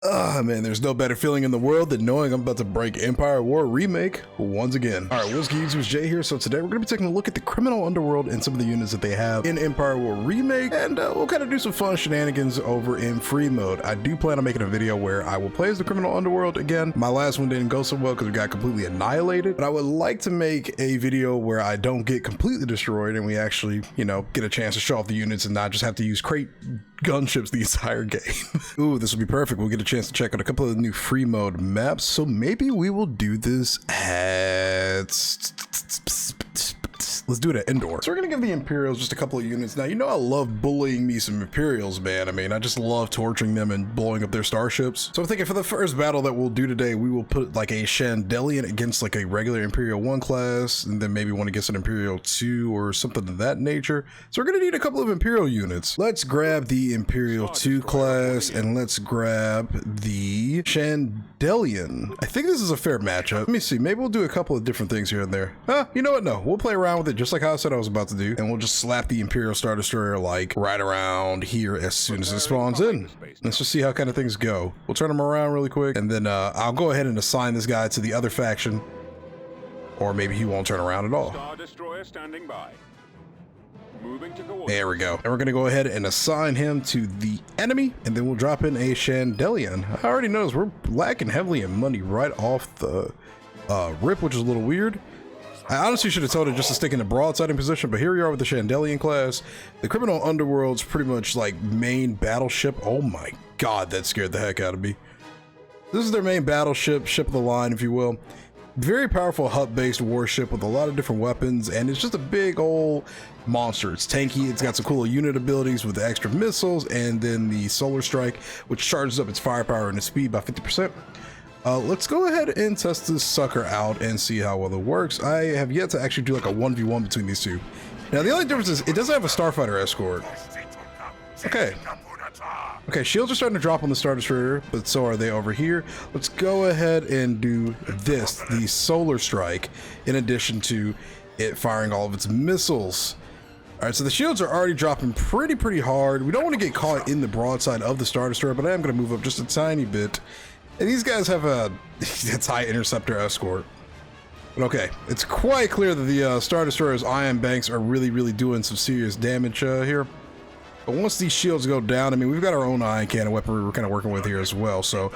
Ah, man, there's no better feeling in the world than knowing I'm about to break Empire War Remake once again. All right, what's good, YouTubers? Jay here. So today we're going to be taking a look at the criminal underworld and some of the units that they have in Empire War Remake, and we'll kind of do some fun shenanigans over in free mode. I do plan on making a video where I will play as the criminal underworld again. My last one didn't go so well because we got completely annihilated, but I would like to make a video where I don't get completely destroyed and we actually, you know, get a chance to show off the units and not just have to use crate gunships the entire game. Ooh, this will be perfect. We'll get a chance to check out a couple of the new free mode maps, so maybe we will do this at... Let's do it at indoor. So we're gonna give the Imperials just a couple of units. Now, you know I love bullying me some Imperials, man. I mean, I just love torturing them and blowing up their starships. So I'm thinking for the first battle that we'll do today, we will put like a Chandelian against like a regular Imperial 1 class, and then maybe one against an Imperial 2 or something of that nature. So we're gonna need a couple of Imperial units. Let's grab the Imperial 2 class, and let's grab the Chandelian. I think this is a fair matchup. Let me see, maybe we'll do a couple of different things here and there. You know what, no, we'll play around with it just like how I said I was about to do, and we'll just slap the Imperial Star Destroyer like right around here as soon as it spawns in. Let's just see how kind of things go. We'll turn them around really quick, and then I'll go ahead and assign this guy to the other faction, or maybe he won't turn around at all. Star Destroyer standing by. Moving to there we go. And we're gonna go ahead and assign him to the enemy, and then we'll drop in a Chandelian. I already noticed we're lacking heavily in money right off the rip, which is a little weird. I honestly should have told it just to stick in the broadsiding position, but here we are with the Chandelian class. The criminal underworld's pretty much like main battleship. Oh my god, that scared the heck out of me. This is their main battleship, ship of the line, if you will. Very powerful Hutt-based warship with a lot of different weapons, and it's just a big old monster. It's tanky, it's got some cool unit abilities with the extra missiles, and then the solar strike, which charges up its firepower and its speed by 50%. Let's go ahead and test this sucker out and see how well it works. I have yet to actually do like a 1v1 between these two. Now the only difference is it doesn't have a starfighter escort. Okay, shields are starting to drop on the Star Destroyer, but so are they over here. Let's go ahead and do this, the solar strike, in addition to it firing all of its missiles. All right, so the shields are already dropping pretty hard. We don't want to get caught in the broadside of the Star Destroyer, but I am going to move up just a tiny bit. And these guys have a TIE interceptor escort. But okay, it's quite clear that the Star Destroyer's ion banks are really doing some serious damage here. But once these shields go down, I mean, we've got our own ion cannon weaponry we're kind of working with here as well. So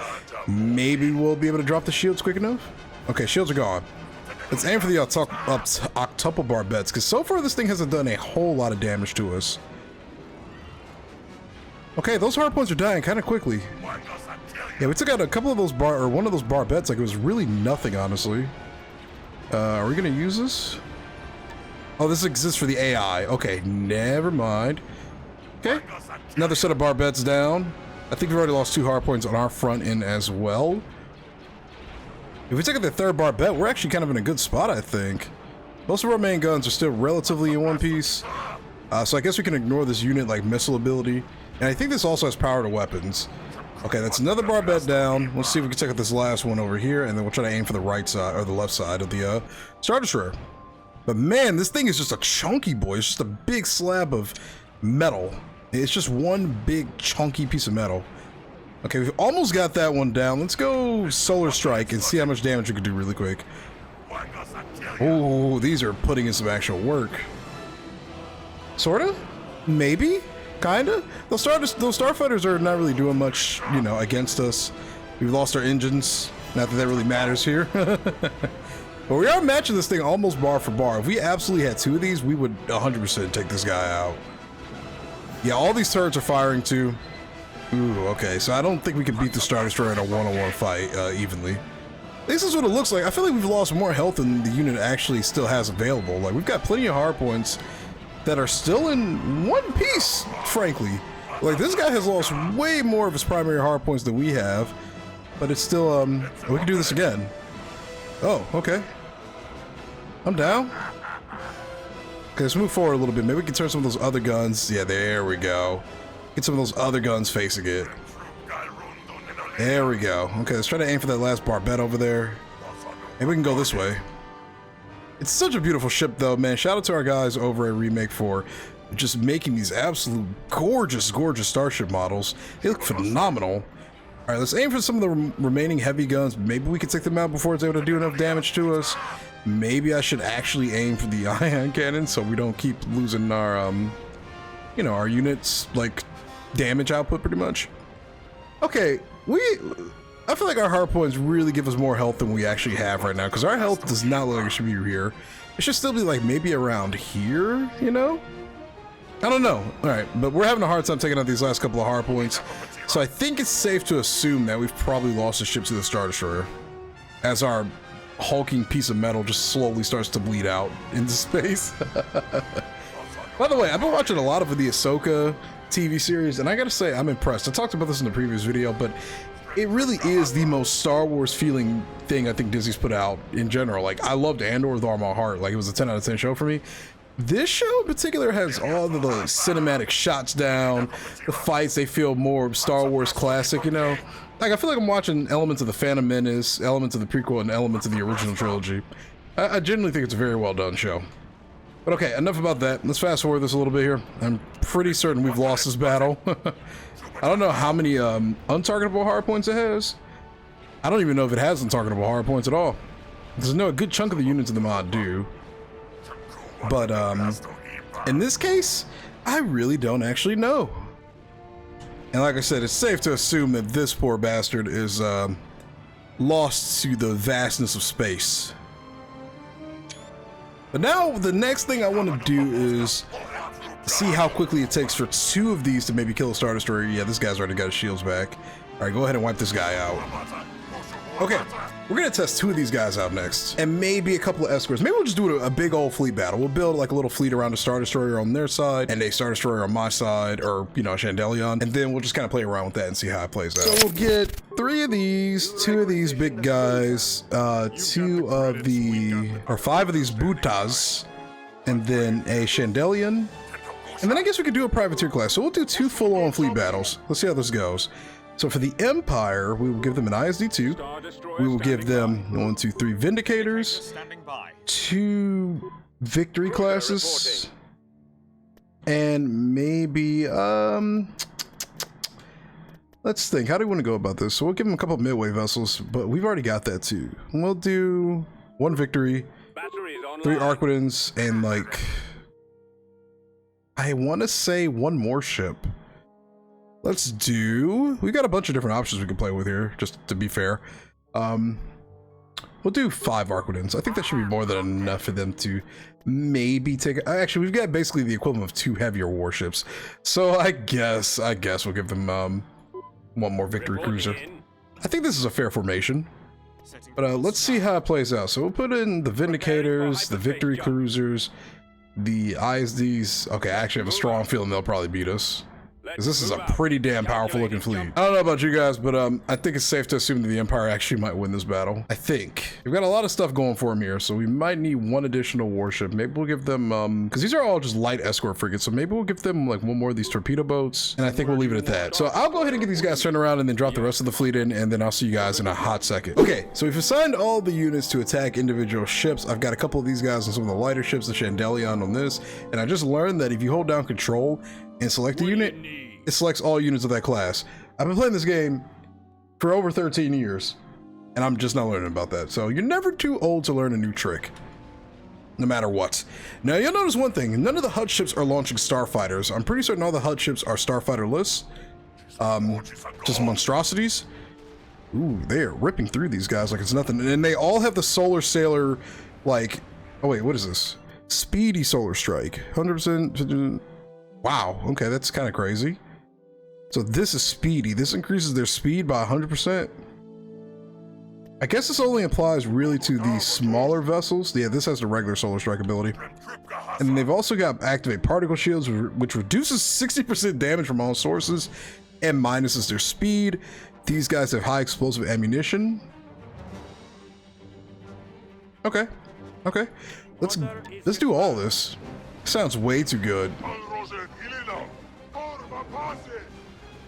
maybe we'll be able to drop the shields quick enough. Okay, shields are gone. Let's aim for the octuple barbettes, because so far this thing hasn't done a whole lot of damage to us. Okay, those hardpoints are dying kind of quickly. Yeah, we took out a couple of those one of those barbettes like it was really nothing, honestly. Are we gonna use this? Oh, this exists for the AI. Okay, never mind. Okay, another set of barbettes down. I think we've already lost 2 hardpoints on our front end as well. If we take out the third barbette, we're actually kind of in a good spot, I think. Most of our main guns are still relatively in one piece. So I guess we can ignore this unit like missile ability. And I think this also has power to weapons. Okay, that's another barbette down. Let's see if we can check out this last one over here, and then we'll try to aim for the right side or the left side of the Star Destroyer. But man, this thing is just a chunky boy. It's just a big slab of metal. It's just one big chunky piece of metal. Okay, we've almost got that one down. Let's go solar strike and see how much damage we can do really quick. Oh, these are putting in some actual work. Sorta? Maybe? Kinda? Those starfighters are not really doing much, you know, against us. We've lost our engines. Not that that really matters here. But we are matching this thing almost bar for bar. If we absolutely had 2 of these, we would 100% take this guy out. Yeah, all these turrets are firing too. Ooh, okay, so I don't think we can beat the Star Destroyer in a one-on-one fight evenly. This is what it looks like. I feel like we've lost more health than the unit actually still has available. Like, we've got plenty of hardpoints that are still in one piece, frankly. Like, this guy has lost way more of his primary hardpoints than we have, but it's still, we can do this again. Oh, okay. I'm down. Okay, let's move forward a little bit. Maybe we can turn some of those other guns. Yeah, there we go. Get some of those other guns facing it. There we go. Okay, let's try to aim for that last barbette over there. Maybe we can go this way. It's such a beautiful ship though, man. Shout out to our guys over at Remake for just making these absolute gorgeous starship models. They look phenomenal. All right, let's aim for some of the remaining heavy guns. Maybe we can take them out before it's able to do enough damage to us. Maybe I should actually aim for the ion cannon so we don't keep losing our, you know, our units, like, damage output pretty much. Okay, I feel like our hard points really give us more health than we actually have right now, because our health does not look like it should be here. It should still be, like, maybe around here, you know? I don't know. All right, but we're having a hard time taking out these last couple of hard points. So I think it's safe to assume that we've probably lost the ship to the Star Destroyer as our hulking piece of metal just slowly starts to bleed out into space. By the way, I've been watching a lot of the Ahsoka TV series, and I gotta say, I'm impressed. I talked about this in the previous video, but it really is the most Star Wars feeling thing I think Disney's put out in general. Like, I loved Andor with all my heart. Like, it was a 10 out of 10 show for me. This show in particular has all of the cinematic shots down, the fights, they feel more Star Wars classic, you know? Like, I feel like I'm watching elements of the Phantom Menace, elements of the prequel, and elements of the original trilogy. I genuinely think it's a very well done show. But okay, enough about that. Let's fast forward this a little bit here. I'm pretty certain we've lost this battle. I don't know how many untargetable hardpoints it has. I don't even know if it has untargetable hardpoints at all. There's no, a good chunk of the units in the mod do. But in this case, I really don't actually know. And like I said, it's safe to assume that this poor bastard is lost to the vastness of space. But now the next thing I want to do is see how quickly it takes for 2 of these to maybe kill a Star Destroyer. Yeah, this guy's already got his shields back. All right, go ahead and wipe this guy out. Okay, we're gonna test 2 of these guys out next, and maybe a couple of escorts. Maybe we'll just do a big old fleet battle. We'll build like a little fleet around a Star Destroyer on their side, and a Star Destroyer on my side, or, you know, a Chandelion, and then we'll just kind of play around with that and see how it plays out. So we'll get 3 of these, 2 of these big guys, 2 of the, or 5 of these Butas, and then a Chandelion, and then I guess we could do a privateer class. So we'll do 2 full-on fleet battles. Let's see how this goes. So for the Empire, we will give them an ISD-2. We will give them 1, 2, 3 Vindicators, 2 Victory classes, and maybe, let's think. How do we want to go about this? So we'll give them a couple of midway vessels, but we've already got that too. We'll do 1 Victory, 3 Arquitans, and like, I want to say 1 more ship. Let's do, we got a bunch of different options we can play with here, just to be fair. We'll do 5 Arquitans. I think that should be more than enough for them to maybe take, actually we've got basically the equivalent of 2 heavier warships. So I guess we'll give them 1 more Victory cruiser. I think this is a fair formation. But let's see how it plays out. So we'll put in the Vindicators, the Victory cruisers, the ISDs. Okay, I actually have a strong feeling they'll probably beat us, because this is a pretty damn powerful looking fleet. I don't know about you guys, but I think it's safe to assume that the Empire actually might win this battle. I think. We've got a lot of stuff going for them here, so we might need 1 additional warship. Maybe we'll give them, because these are all just light escort frigates, so maybe we'll give them like 1 more of these torpedo boats, and I think we'll leave it at that. So I'll go ahead and get these guys turned around and then drop the rest of the fleet in, and then I'll see you guys in a hot second. Okay, so we've assigned all the units to attack individual ships. I've got a couple of these guys on some of the lighter ships, the Chandelion on this, and I just learned that if you hold down control and select a unit, it selects all units of that class. I've been playing this game for over 13 years, and I'm just not learning about that. So you're never too old to learn a new trick, no matter what. Now you'll notice one thing, none of the Hutt ships are launching starfighters. I'm pretty certain all the Hutt ships are starfighter-less. Just monstrosities. Ooh, they are ripping through these guys like it's nothing. And they all have the Solar Sailor, like, oh wait, what is this? Speedy Solar Strike, 100%. Wow, okay, that's kind of crazy. So this is speedy. This increases their speed by 100%. I guess this only applies really to the smaller vessels. Yeah, this has the regular Solar Strike ability. And then they've also got activate particle shields, which reduces 60% damage from all sources and minuses their speed. These guys have high explosive ammunition. Okay, okay. Let's do all this. Sounds way too good.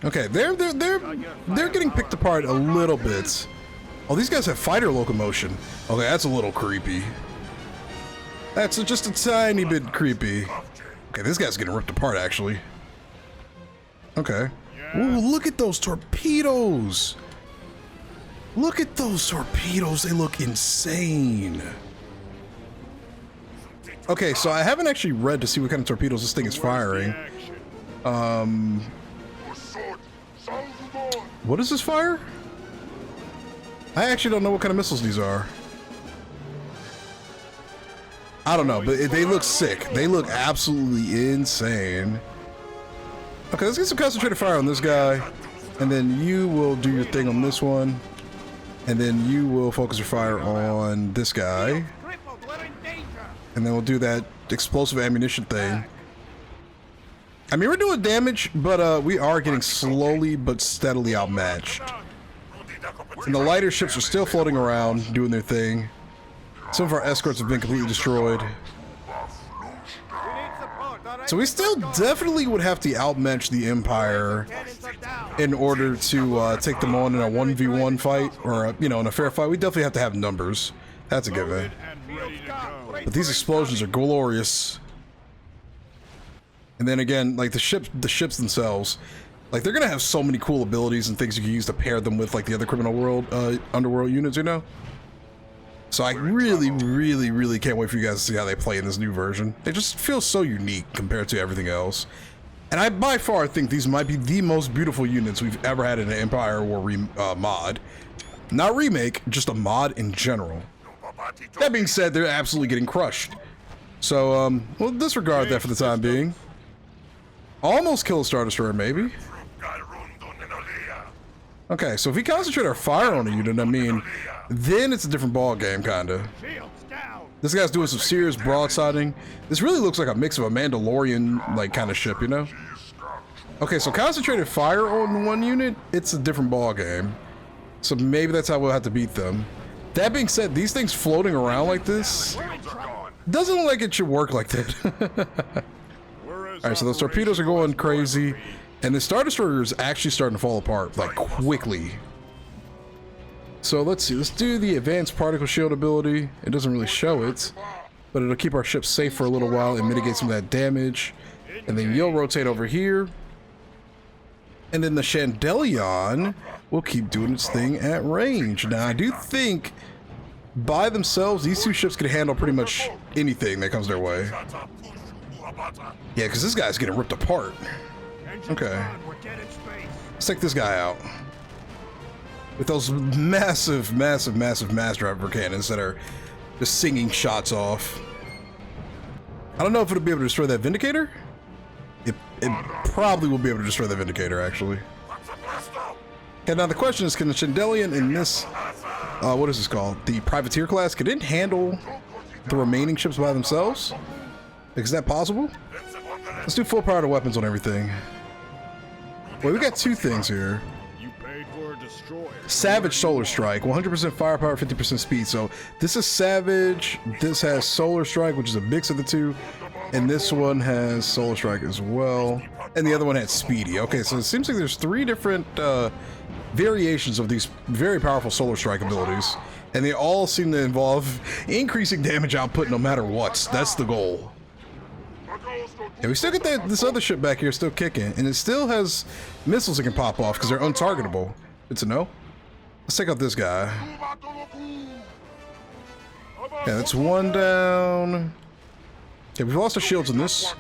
Okay, they're getting picked apart a little bit. Oh, these guys have fighter locomotion. Okay, that's a little creepy. That's just a tiny bit creepy. Okay, this guy's getting ripped apart, actually. Okay. Ooh, look at those torpedoes. Look at those torpedoes. They look insane. Okay, so I haven't actually read to see what kind of torpedoes this thing is firing. What does this fire? I actually don't know what kind of missiles these are. I don't know, but they look sick. They look absolutely insane. Okay, let's get some concentrated fire on this guy. And then you will do your thing on this one. And then you will focus your fire on this guy. And then we'll do that explosive ammunition thing. I mean, we're doing damage, but we are getting slowly but steadily outmatched. And the lighter ships are still floating around, doing their thing. Some of our escorts have been completely destroyed. So we still definitely would have to outmatch the Empire in order to take them on in a 1v1 fight, or you know, in a fair fight. We definitely have to have numbers. That's a given. But these explosions are glorious. And then again, like the ships themselves, like they're gonna have so many cool abilities and things you can use to pair them with like the other criminal world underworld units, you know. So I really can't wait for you guys to see how they play in this new version. They just feel so unique compared to everything else. And I by far think these might be the most beautiful units we've ever had in an Empire War mod. Not remake, just a mod in general. That being said, they're absolutely getting crushed. So, we'll disregard that for the time being. Almost kill a Star Destroyer, maybe. Okay, so if we concentrate our fire on a unit, I mean, then it's a different ball game, kinda. This guy's doing some serious broadsiding. This really looks like a mix of a Mandalorian, like, kind of ship, you know? Okay, so concentrated fire on one unit, it's a different ball game. So maybe that's how we'll have to beat them. That being said, these things floating around like this doesn't look like it should work like that. Alright, so those torpedoes are going crazy, and the Star Destroyer is actually starting to fall apart, like, quickly. So let's see, let's do the advanced particle shield ability. It doesn't really show it, but it'll keep our ship safe for a little while and mitigate some of that damage. And then you'll rotate over here. And then the Chandelion will keep doing its thing at range. Now, I do think by themselves, these two ships can handle pretty much anything that comes their way. Yeah, because this guy's getting ripped apart. Okay. Let's take this guy out. With those massive mass driver cannons that are just singing shots off. I don't know if it'll be able to destroy that Vindicator. It probably will be able to destroy the Vindicator, actually. And now the question is, can the Chandelion in this, what is this called? The Privateer class, can it handle the remaining ships by themselves? Is that possible? Let's do full power to weapons on everything. Wait, we got two things here. Savage Solar Strike, 100% firepower, 50% speed. So this is Savage, this has Solar Strike, which is a mix of the two, and this one has Solar Strike as well, and the other one had Speedy. Okay, so it seems like there's three different variations of these very powerful Solar Strike abilities, and they all seem to involve increasing damage output no matter what. That's the goal. And we still get this other ship back here still kicking, and it still has missiles that can pop off because they're untargetable. Good to know. Let's take out this guy. Yeah, that's one down. Okay, we've lost our shields in this,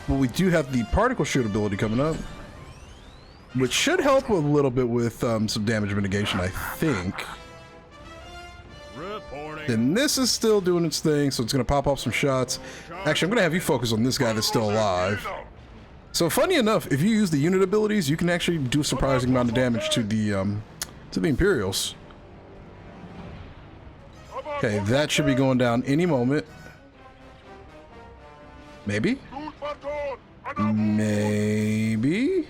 but we do have the particle shield ability coming up, which should help a little bit with some damage mitigation, I think. And this is still doing its thing, so it's going to pop off some shots. Actually, I'm going to have you focus on this guy that's still alive. So funny enough, if you use the unit abilities, you can actually do a surprising amount of damage to the Imperials. Okay, that should be going down any moment. Maybe? Maybe?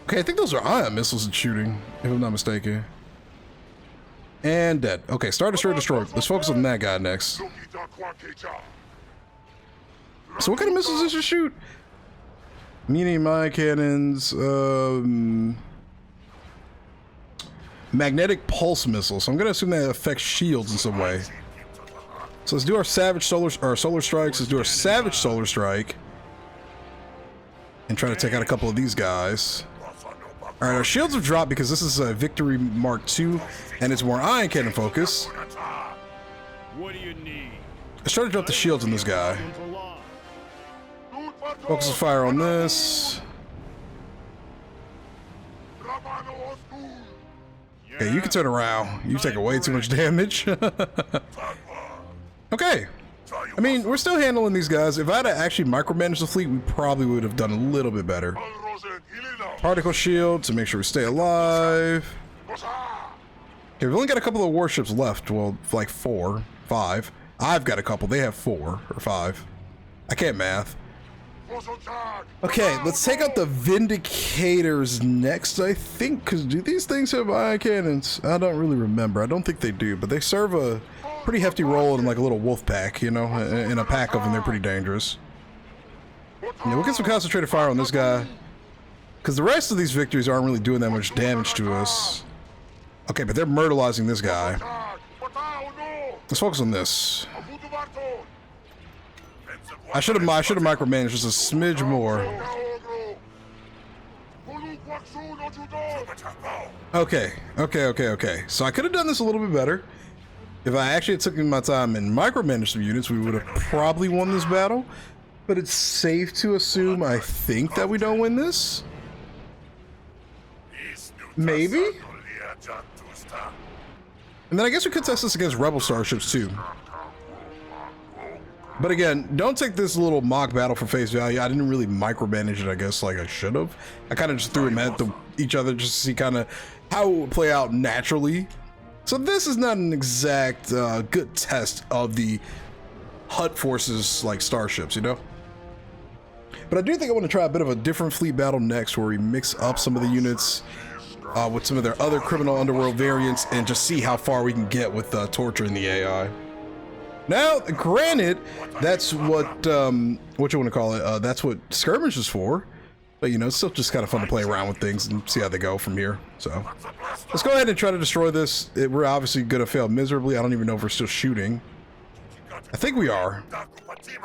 Okay, I think those are ion missiles it's shooting, if I'm not mistaken. And dead. Okay, Star Destroyer destroyed. Let's focus on that guy next. So what kind of missiles does it shoot? Medium ion cannons, magnetic pulse missiles. So I'm gonna assume that affects shields in some way. So let's do our Savage Solar Strikes. Let's do our Savage Solar Strike and try to take out a couple of these guys. All right, our shields have dropped because this is a Victory Mark II, and it's more ion cannon focus. What do you need? Let's try to drop the shields on this guy. Focus the fire on this. Okay, you can turn around. You take way too much damage. Okay. I mean, we're still handling these guys. If I had actually micromanaged the fleet, we probably would have done a little bit better. Particle shield to make sure we stay alive. Okay, we've only got a couple of warships left. Well, like 4, 5. I've got a couple. They have 4 or 5. I can't math. Okay, let's take out the Vindicators next, I think, because do these things have ion cannons? I don't really remember. I don't think they do, but they serve a pretty hefty role in like a little wolf pack, you know, in a pack of them. They're pretty dangerous. Yeah, we'll get some concentrated fire on this guy, because the rest of these victories aren't really doing that much damage to us. Okay, but they're myrtleizing this guy. Let's focus on this. I should have micromanaged just a smidge more. Okay. So I could have done this a little bit better. If I actually took my time and micromanaged some units, we would have probably won this battle. But it's safe to assume, I think, that we don't win this. Maybe? And then I guess we could test this against Rebel starships too. But again, don't take this little mock battle for face value. I didn't really micromanage it, I guess, like I should have. I kind of just threw them at each other just to see kind of how it would play out naturally. So this is not an exact good test of the Hutt forces like starships, you know? But I do think I want to try a bit of a different fleet battle next, where we mix up some of the units with some of their other criminal underworld variants and just see how far we can get with torturing the AI. Now, granted, that's what you want to call it. That's what skirmish is for. But you know, it's still just kind of fun to play around with things and see how they go from here. So let's go ahead and try to destroy this. We're obviously gonna fail miserably. I don't even know if we're still shooting. I think we are.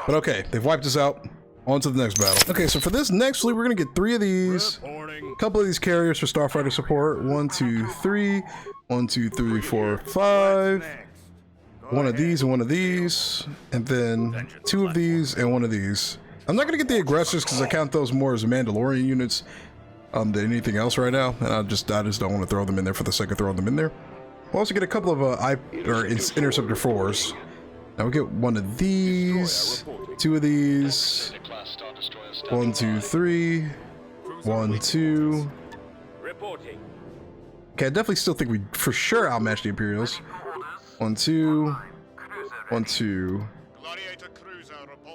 But okay, they've wiped us out. On to the next battle. Okay, so for this next fleet, we're gonna get 3 of these. A couple of these carriers for starfighter support. 1, 2, 3. 1, 2, 3, 4, 5. One of these and one of these, and then 2 of these and 1 of these. I'm not gonna get the aggressors because I count those more as Mandalorian units than anything else right now, and I just don't want to throw them in there for the sake of throwing them in there. We'll also get a couple of interceptor 4s. Now we get 1 of these, 2 of these, 1, 2, 3, 1, 2. Okay, I definitely still think we for sure outmatch the Imperials. 1, 2, 1, 2.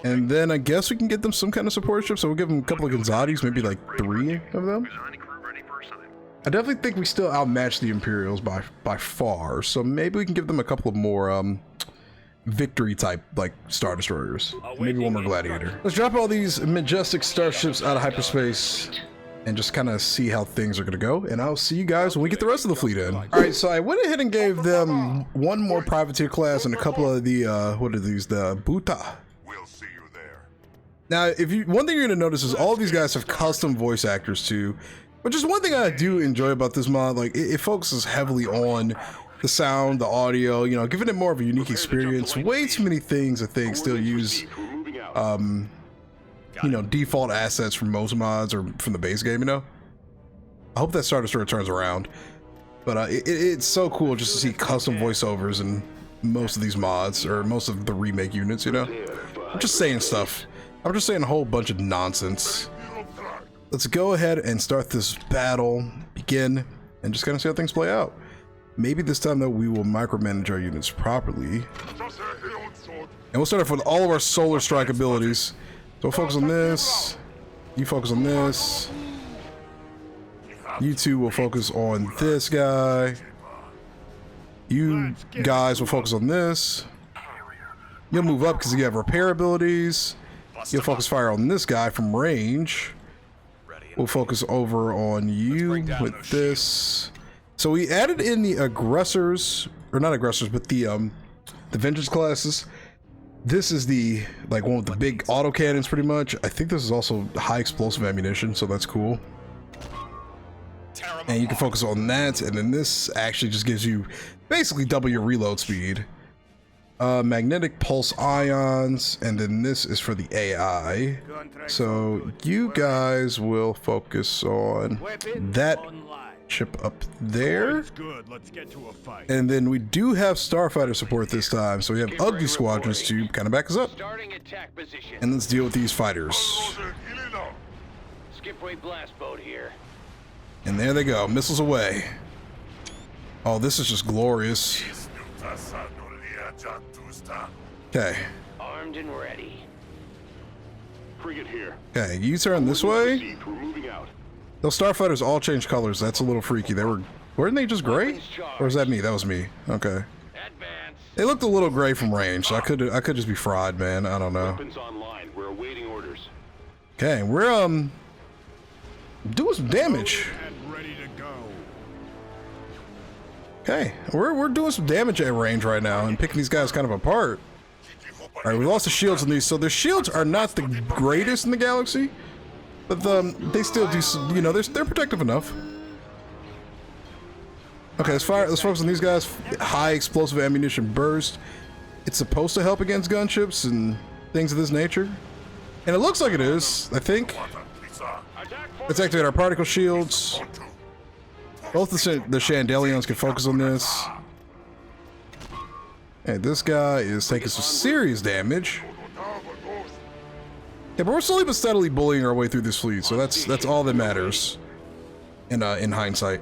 And then I guess we can get them some kind of support ship, so we'll give them a couple of Gonzadis, maybe like 3 of them. I definitely think we still outmatch the Imperials by far, so maybe we can give them a couple of more victory type like Star Destroyers. Maybe 1 more Gladiator. Let's drop all these majestic starships out of hyperspace and just kind of see how things are going to go, and I'll see you guys when we get the rest of the fleet in. All right, so I went ahead and gave them 1 more privateer class and a couple of the what are these, the Buta. We'll see you there. Now, one thing you're going to notice is all of these guys have custom voice actors too, which is one thing I do enjoy about this mod. Like it focuses heavily on the sound, the audio, you know, giving it more of a unique experience. Way too many things I think still use you know, default assets from most mods or from the base game, you know? I hope that Star Destroyer turns around. But it's so cool just to see custom voiceovers in most of these mods, or most of the remake units, you know? I'm just saying stuff. I'm just saying a whole bunch of nonsense. Let's go ahead and start this battle, begin, and just kind of see how things play out. Maybe this time, though, we will micromanage our units properly. And we'll start off with all of our solar strike abilities. So we'll focus on this, you focus on this, you 2 will focus on this guy, you guys will focus on this, you'll move up because you have repair abilities, you'll focus fire on this guy from range, we'll focus over on you with this. So we added in the aggressors, or not aggressors, but the vengeance classes. This is the, like, one with the big autocannons, pretty much. I think this is also high explosive ammunition, so that's cool. And you can focus on that, and then this actually just gives you basically double your reload speed. Magnetic pulse ions, and then this is for the AI. So you guys will focus on that ship up there. And then we do have starfighter support this time, so we have ugly squadrons to kind of back us up. And let's deal with these fighters. Skipway blast boat here. And there they go, missiles away. Oh, this is just glorious. Okay. Armed and ready. Frigate here. Okay, you turn this way. We're moving out. Those starfighters all changed colors. That's a little freaky. Weren't they just gray? Or is that me? That was me. Okay. Advance. They looked a little gray from range, so I could just be fried, man. I don't know. Weapons online. We're awaiting orders. Okay, we're doing some damage. And ready to go. Okay, we're doing some damage at range right now and picking these guys kind of apart. All right, we lost the shields on these, so their shields are not the greatest in the galaxy, but they still do some, you know, they're protective enough. Okay, let's focus on these guys. High explosive ammunition burst. It's supposed to help against gunships and things of this nature, and it looks like it is. I think. Let's activate our particle shields. Both the Chandelians can focus on this. Hey, this guy is taking some serious damage. Yeah, but we're slowly but steadily bullying our way through this fleet, so that's all that matters in hindsight.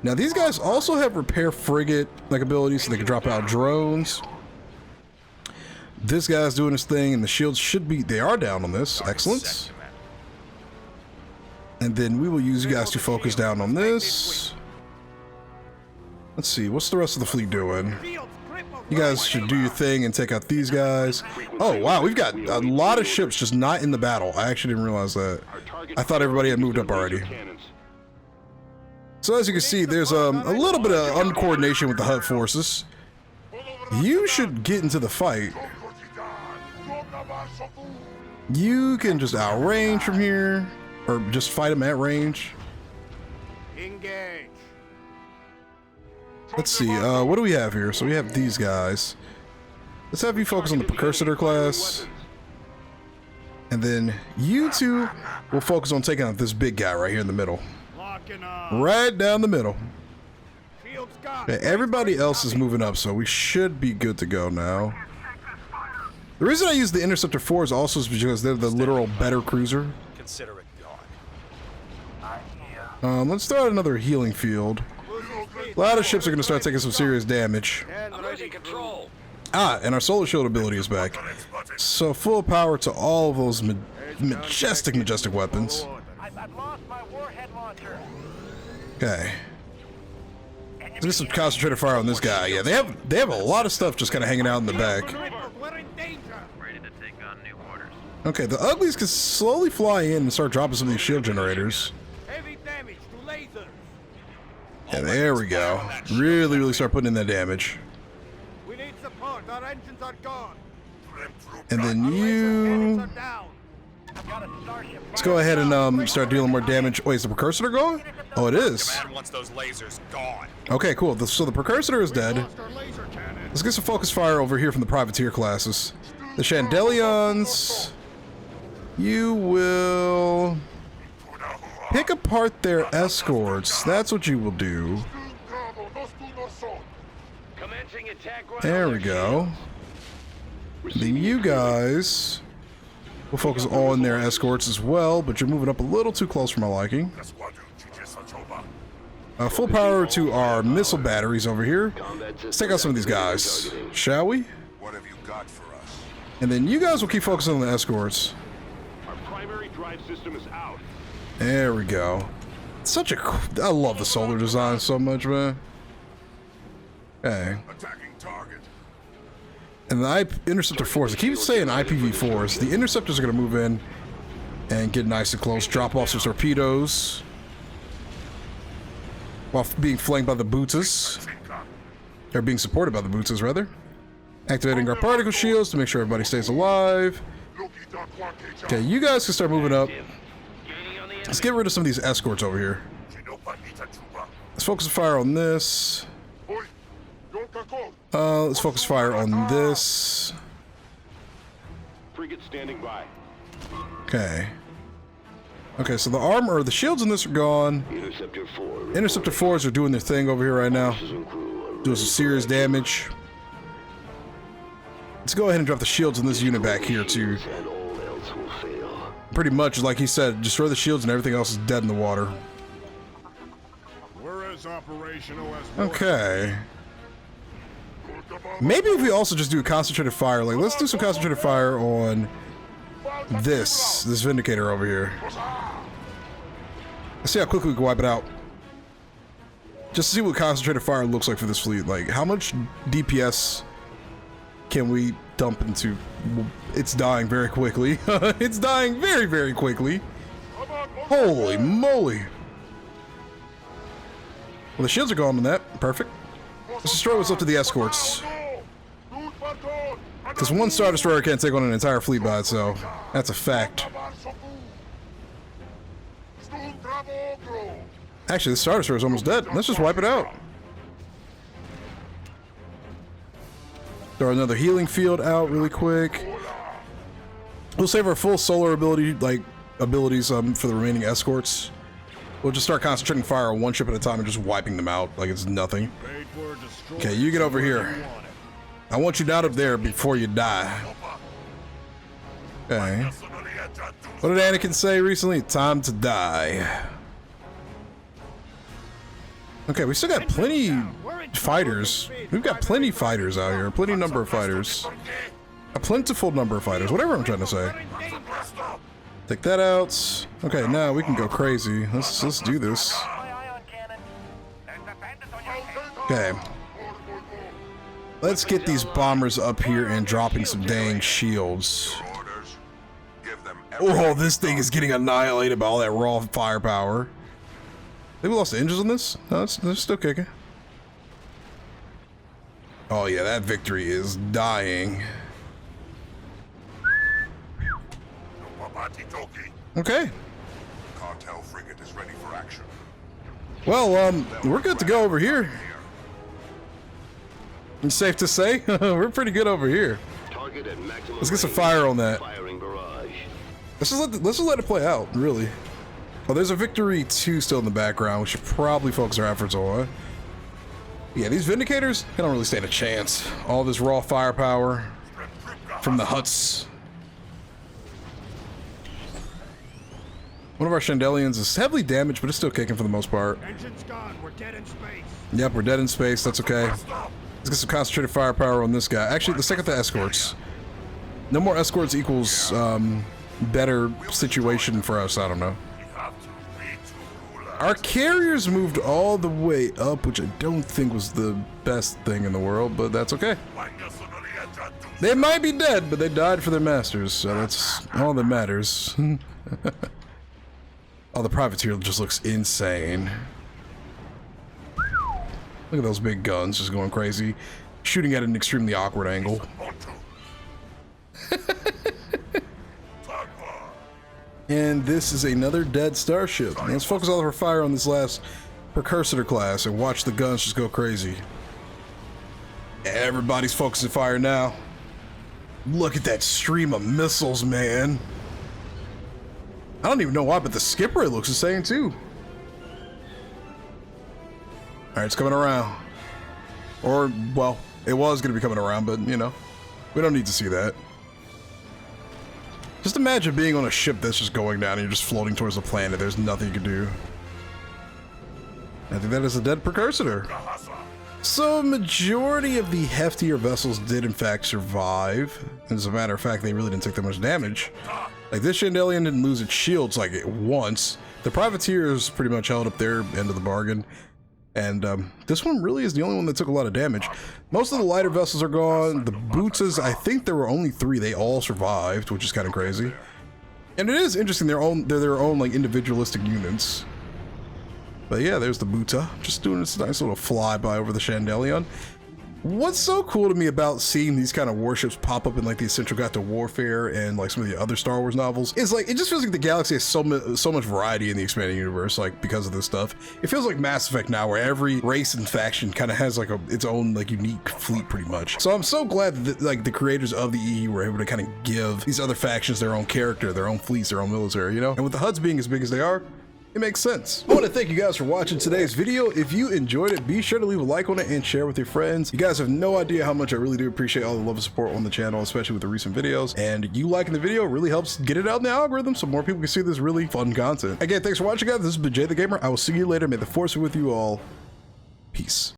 Now these guys also have repair frigate like abilities, so they can drop out drones. This guy's doing his thing, and the shields they are down on this. Excellent. And then we will use you guys to focus down on this. Let's see, what's the rest of the fleet doing? You guys should do your thing and take out these guys. Oh, wow, we've got a lot of ships just not in the battle. I actually didn't realize that. I thought everybody had moved up already. So as you can see, there's a little bit of uncoordination with the Hutt forces. You should get into the fight. You can just outrange from here, or just fight them at range. Engage. Let's see, what do we have here? So we have these guys. Let's have you focus on the Precursor class. And then you two will focus on taking out this big guy right here in the middle. Right down the middle. Okay, everybody else is moving up, so we should be good to go now. The reason I use the Interceptor 4 is also because they're the literal better cruiser. Consider it gone. Let's start another healing field. A lot of ships are going to start taking some serious damage. I'm losing control. Ah, and our solar shield ability is back. So full power to all of those majestic weapons. I've lost my warhead launcher. Okay. Let's get some concentrated fire on this guy. Yeah, they have a lot of stuff just kind of hanging out in the back. We're in danger. Ready to take on new orders. Okay, the uglies can slowly fly in and start dropping some of these shield generators. Heavy damage to lasers. Yeah, there we go. Really start putting in that damage. We need support. Our engines are gone. And then Lasers you... are down. I've got a starship. Let's go ahead and start dealing more damage. Wait, is the Precursor going? Oh, it is. Command wants those lasers gone. Okay, cool. So the Precursor is dead. Lost our laser cannon. Let's get some focus fire over here from the Privateer classes. The Chandelians. You will pick apart their escorts. That's what you will do. Commencing attack run. There we go. Then you guys will focus on their escorts as well, but you're moving up a little too close for my liking. Full power to our missile batteries over here. Let's take out some of these guys, shall we? What have you got for us? And then you guys will keep focusing on the escorts. Our primary drive system is out. There we go. I love the solar design so much, man. Okay. Attacking target. And the Interceptor 4s, I keep saying IPV4s. The Interceptors are going to move in and get nice and close, drop off some torpedoes while being flanked by the Bootas. Or being supported by the Bootas, rather. Activating our particle shields to make sure everybody stays alive. Okay, you guys can start moving up. Let's get rid of some of these escorts over here. Let's focus fire on this. Let's focus fire on this. Frigate standing by. Okay. Okay, so the armor, the shields in this are gone. Interceptor 4. Interceptor 4s are doing their thing over here right now. Doing some serious damage. Let's go ahead and drop the shields in this unit back here too. And all else will fail. Pretty much, like he said, destroy the shields and everything else is dead in the water. Where is Operation OS? Okay. Maybe if we also just do a concentrated fire, like let's do some concentrated fire on this Vindicator over here. Let's see how quickly we can wipe it out. Just to see what concentrated fire looks like for this fleet. Like, how much DPS can we dump into? It's dying very quickly. It's dying very, very quickly. Holy moly. Well, the shields are gone on that. Perfect. Let's destroy what's up to the escorts. Because one Star Destroyer can't take on an entire fleet by itself. That's a fact. Actually, the Star Destroyer is almost dead. Let's just wipe it out. Throw another healing field out really quick. We'll save our full solar abilities for the remaining escorts. We'll just start concentrating fire on one ship at a time and just wiping them out like it's nothing. Okay, you get over here. I want you down up there before you die. Okay. What did Anakin say recently? Time to die. Okay, we still got plenty fighters. We've got plenty fighters out here. Plenty number of fighters. A plentiful number of fighters. Whatever I'm trying to say. Take that out. Okay, now we can go crazy. Let's do this. Okay. Let's get these bombers up here and dropping some dang shields. Oh, this thing is getting annihilated by all that raw firepower. They lost the engines on this? No, they're still kicking. Oh yeah, that victory is dying. Okay. Cartel frigate is ready for action. Well, we're good to go over here. It's safe to say, we're pretty good over here. Target at maximum. Let's get some fire on that. Firing barrage. Let's just let it play out, really. Oh, there's a Victory 2 still in the background. We should probably focus our efforts on. Yeah, these Vindicators, they don't really stand a chance. All this raw firepower from the Hutts. One of our Chandelians is heavily damaged, but it's still kicking for the most part. Engine's gone. We're dead in space. Yep, we're dead in space. That's okay. Let's get some concentrated firepower on this guy. Actually, let's take out the escorts. No more escorts equals better situation for us. I don't know. Our carriers moved all the way up, which I don't think was the best thing in the world, but that's okay. They might be dead, but they died for their masters, so that's all that matters. Oh, the privateer just looks insane. Look at those big guns just going crazy, shooting at an extremely awkward angle. And this is another dead starship. Let's focus all of our fire on this last precursor class and watch the guns just go crazy. Everybody's focusing fire now. Look at that stream of missiles, man. I don't even know why, but the skipper, it looks the same too. Alright, it's coming around. Or, well, it was going to be coming around, but, you know, we don't need to see that. Just imagine being on a ship that's just going down and you're just floating towards the planet. There's nothing you can do. I think that is a dead precursor. So, majority of the heftier vessels did in fact survive. As a matter of fact, they really didn't take that much damage. Like, this Chandelian didn't lose its shields like it once. The privateers pretty much held up their end of the bargain. And this one really is the only one that took a lot of damage. Most of the lighter vessels are gone. The Bootsas, I think there were only 3. They all survived, which is kind of crazy. And it is interesting. They're their own like individualistic units. But yeah, there's the Buta, just doing this nice little flyby over the Chandelian. What's so cool to me about seeing these kind of warships pop up in like the Essential Guide to Warfare and like some of the other Star Wars novels is like, it just feels like the galaxy has so much variety in the expanding universe, like because of this stuff. It feels like Mass Effect now, where every race and faction kind of has like its own like unique fleet pretty much. So I'm so glad that like the creators of the EU were able to kind of give these other factions their own character, their own fleets, their own military, you know? And with the Hutts being as big as they are, it makes sense. I want to thank you guys for watching today's video. If you enjoyed it, be sure to leave a like on it and share with your friends. You guys have no idea how much I really do appreciate all the love and support on the channel, especially with the recent videos. And you liking the video really helps get it out in the algorithm so more people can see this really fun content. Again, thanks for watching, guys. This has been Jay the Gamer. I will see you later. May the force be with you all. Peace.